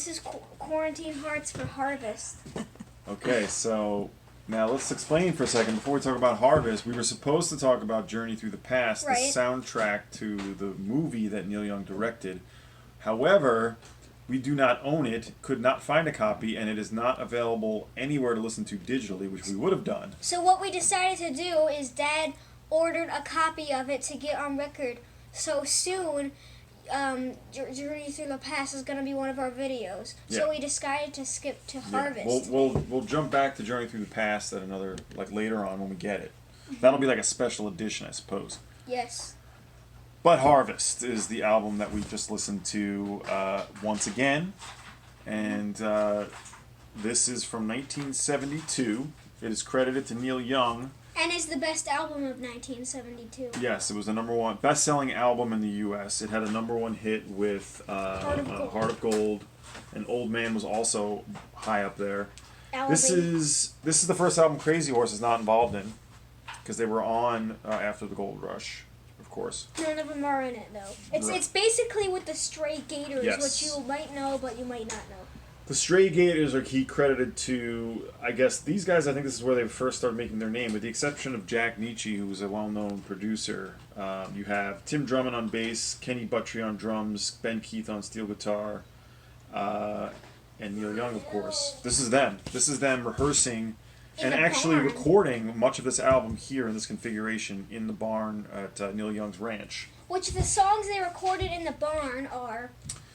This is Quarantine Hearts for Harvest. Okay, so now let's explain for a second. Before we talk about Harvest, we were supposed to talk about Journey Through the Past, Right. the soundtrack to the movie that Neil Young directed. However, we do not own it, could not find a copy, and it is not available anywhere to listen to digitally, which we would have done. So what we decided to do is Dad ordered a copy of it to get on record. So soon, Journey Through the Past is going to be one of our videos. Yeah. So we decided to skip to Harvest. We'll jump back to Journey Through the Past at another, like later on when we get it. That'll be like a special edition, I suppose. Yes. But Harvest is the album that we just listened to once again. And this is from 1972. It is credited to Neil Young. And is the best album of 1972. Yes, it was the #1 best-selling album in the U.S. It had a #1 hit with Heart of Gold, and Old Man was also high up there. This Alabama. is the first album Crazy Horse is not involved in, because they were on after the Gold Rush, of course. None of them are in it, though. It's Right. it's basically with the Stray Gators, Yes. which you might know, but you might not know. The Stray Gators are key credited to, I guess, these guys, I think this is where they first started making their name, with the exception of Jack Nietzsche, who was a well-known producer. You have Tim Drummond on bass, Kenny Buttry on drums, Ben Keith on steel guitar, and Neil Young, of course. This is them. This is them rehearsing In and the actually barn. recording much of this album here in this configuration in the barn at Neil Young's ranch. Which the songs they recorded in the barn are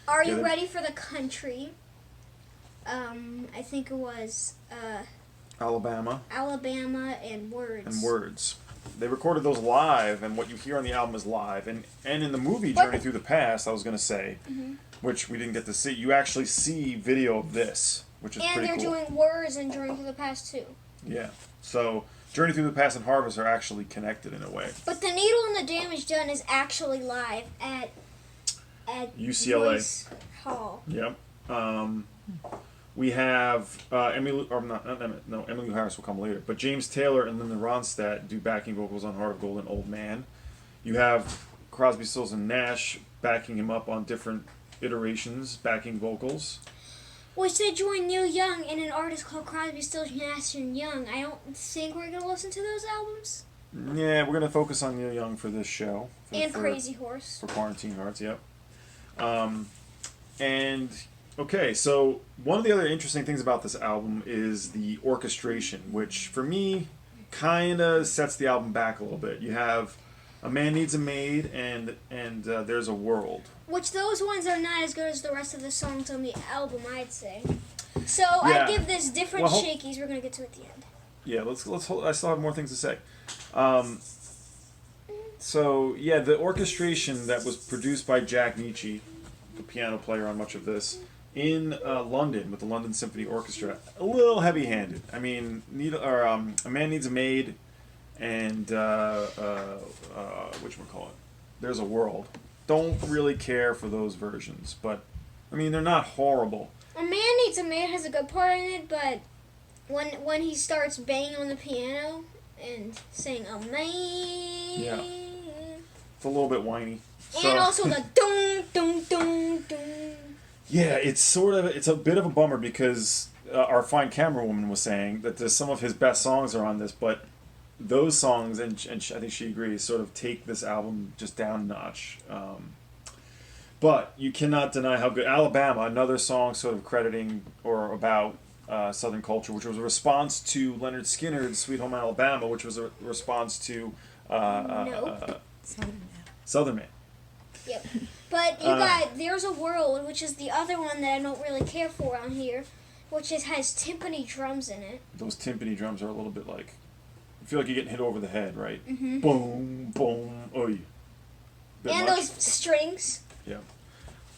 Yeah, You they- Ready for the Country? I think it was Alabama Alabama and Words. and Words. They recorded those live, and what you hear on the album is live. And in the movie But- Journey Through the Past, I was going to say, which we didn't get to see, you actually see video of this, which is And pretty they're cool. doing Words and Journey Through the Past too. Yeah. So Journey Through the Past and Harvest are actually connected in a way. But The Needle and the Damage Done is actually live at UCLA. Royce Hall. Yep. We have Emily Harris will come later, but James Taylor and Linda Ronstadt do backing vocals on Heart of Gold and Old Man. You have Crosby, Stills, and Nash backing him up on different iterations, backing vocals. Which they joined Neil Young in an artist called Crosby, Stills, Nash and Young. I don't think we're gonna listen to those albums. Yeah, we're gonna focus on Neil Young for this show. And Crazy Horse. For Quarantine Hearts, yep. And okay, so one of the other interesting things about this album is the orchestration, which for me kind of sets the album back a little bit. You have A Man Needs a Maid and There's a World. Which those ones are not as good as the rest of the songs on the album, I'd say. So Yeah. I'd give this different Well, shakies. We're gonna get to at the end. Yeah, let's hold. I still have more things to say. So yeah, the orchestration that was produced by Jack Nietzsche, the piano player on much of this, in London with the London Symphony Orchestra, a little heavy-handed. I mean, A Man Needs a Maid, and whatchamacallit, There's a World. Don't really care for those versions, but I mean they're not horrible. A Man Needs a Maid has a good part in it, but when he starts banging on the piano and saying "a man," Yeah. It's a little bit whiny. and also the dum dum dum dum. Yeah, it's a bit of a bummer because our fine camerawoman was saying that there's some of his best songs are on this, but those songs, and I think she agrees, sort of take this album just down a notch. But you cannot deny how good Alabama, another song sort of crediting or about Southern culture, which was a response to Leonard Skinner's Sweet Home Alabama, which was a response to Nope. Southern Man. Yep. But you got There's a World, which is the other one that I don't really care for on here, which has timpani drums in it. Those timpani drums are a little bit like, you feel like you're getting hit over the head, right? Mm-hmm. Boom, boom, oy. Bit And much. those strings. Yeah.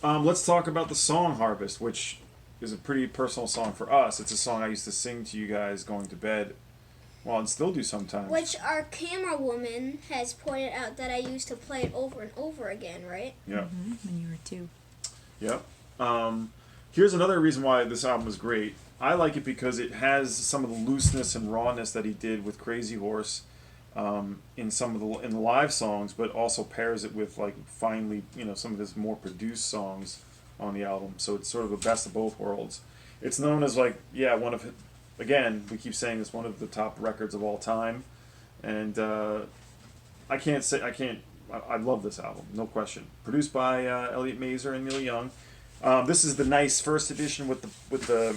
Let's talk about the song Harvest, which is a pretty personal song for us. It's a song I used to sing to you guys going to bed. Well, and still do sometimes. Which our camera woman has pointed out that I used to play it over and over again, right? Yeah. When you were 2. Yep. Here's another reason why this album is great. I like it because it has some of the looseness and rawness that he did with Crazy Horse in some of the live songs, but also pairs it with like finely, some of his more produced songs on the album, so it's sort of a best of both worlds. It's known as like one of, again, we keep saying it's one of the top records of all time, and I love this album, no question. Produced by Elliot Mazer and Neil Young. This is the nice first edition with the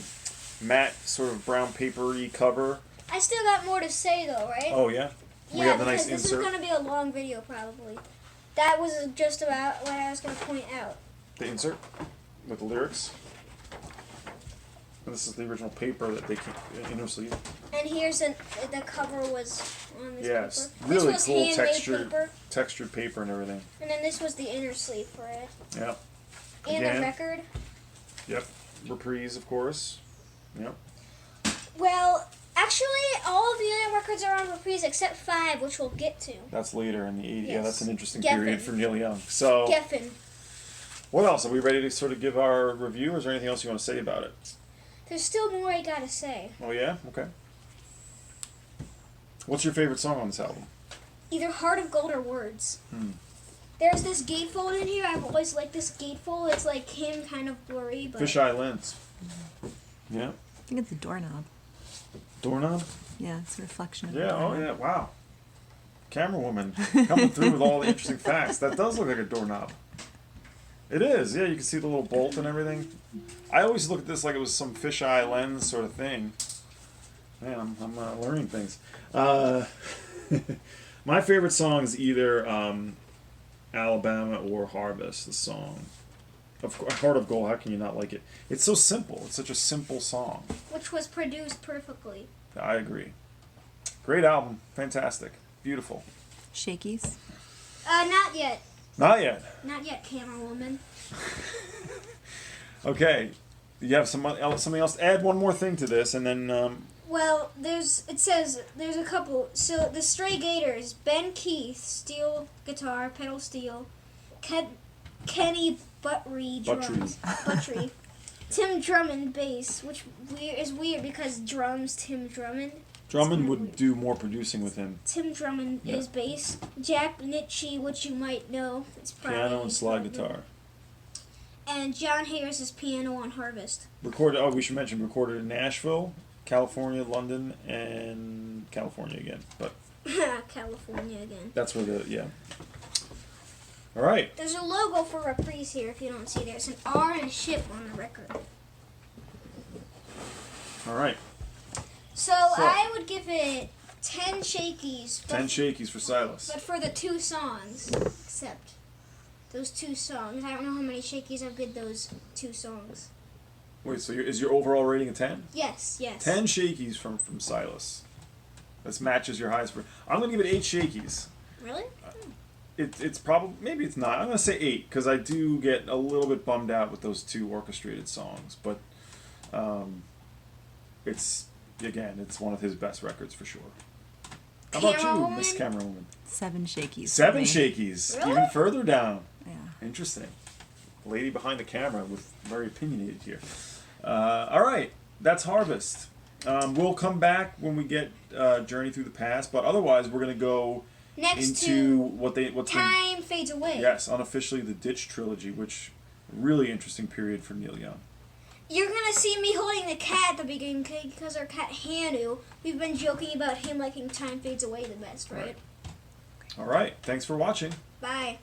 matte sort of brown papery cover. I still got more to say though, right? Oh yeah. We Yeah, have the because nice this insert. is going to be a long video probably. That was just about what I was going to point out. The insert with the lyrics. And this is the original paper that they inner sleeve. And here's the cover was on this Yes, paper. really This was cool handmade paper. textured paper and everything. And then this was the inner sleeve for it. Yep. And Again. the record. Yep. Reprise, of course. Yep. Well, actually, all of the other records are on reprise except 5, which we'll get to. That's later in the 80s. Yeah, Yes. that's an interesting Geffen. period for Neil Young. So, Geffen. what else? Are we ready to sort of give our review, or is there anything else you want to say about it? There's still more I gotta say. Oh, yeah? Okay. What's your favorite song on this album? Either Heart of Gold or Words. There's this gatefold in here. I've always liked this gatefold. It's like him kind of blurry, but... Fisheye lens. Yeah. I think it's a doorknob. Doorknob? Yeah, it's a reflection of Yeah, a oh doorknob. yeah, wow. Camera woman coming through with all the interesting facts. That does look like a doorknob. It is, yeah, you can see the little bolt and everything. I always look at this like it was some fisheye lens sort of thing. Man, I'm learning things. My favorite song is either Alabama or Harvest, the song. Of course, Heart of Gold, how can you not like it? It's so simple. It's such a simple song. Which was produced perfectly. I agree. Great album. Fantastic. Beautiful. Shakies. Not yet. Not yet. Not yet, camera woman. Okay. You have something else? Add one more thing to this, and then... Well, there's a couple. So the Stray Gators, Ben Keith, steel guitar, pedal steel, Kenny Buttrey drums, Buttrey, Tim Drummond bass, which is weird because drums Tim Drummond. Drummond would do more producing with him. Tim Drummond Yeah. is bass. Jack Nitschke, which you might know, it's probably Piano and slide guitar. And John Harris is piano on Harvest. Recorded. Oh, we should mention recorded in Nashville, California, London, and California again. But California again. that's where the All right. There's a logo for Reprise here. If you don't see, there's an R and a ship on the record. All right. So I would give it 10 shakies. 10 shakies for Silas. But for the 2 songs, except those 2 songs. I don't know how many shakies I'll give those 2 songs. Wait, so is your overall rating a 10? Yes, yes. 10 shakies from Silas. This matches your highest. I'm going to give it 8 shakies. Really? It's probably, maybe it's not. I'm going to say 8 because I do get a little bit bummed out with those 2 orchestrated songs. But it's one of his best records for sure. How about Camera you, Woman? Miss Camera Woman? 7 shakies. 7 for me. shakies. Really? Even further down. Yeah. Interesting. Lady behind the camera with very opinionated here. All right, that's Harvest. We'll come back when we get Journey Through the Past, but otherwise we're gonna go Next into to what's Time Fades Away. yes, unofficially the Ditch trilogy, which really interesting period for Neil Young. You're gonna see me holding the cat at the beginning because our cat Hanu. We've been joking about him liking Time Fades Away the best, right? All right, thanks for watching. Bye.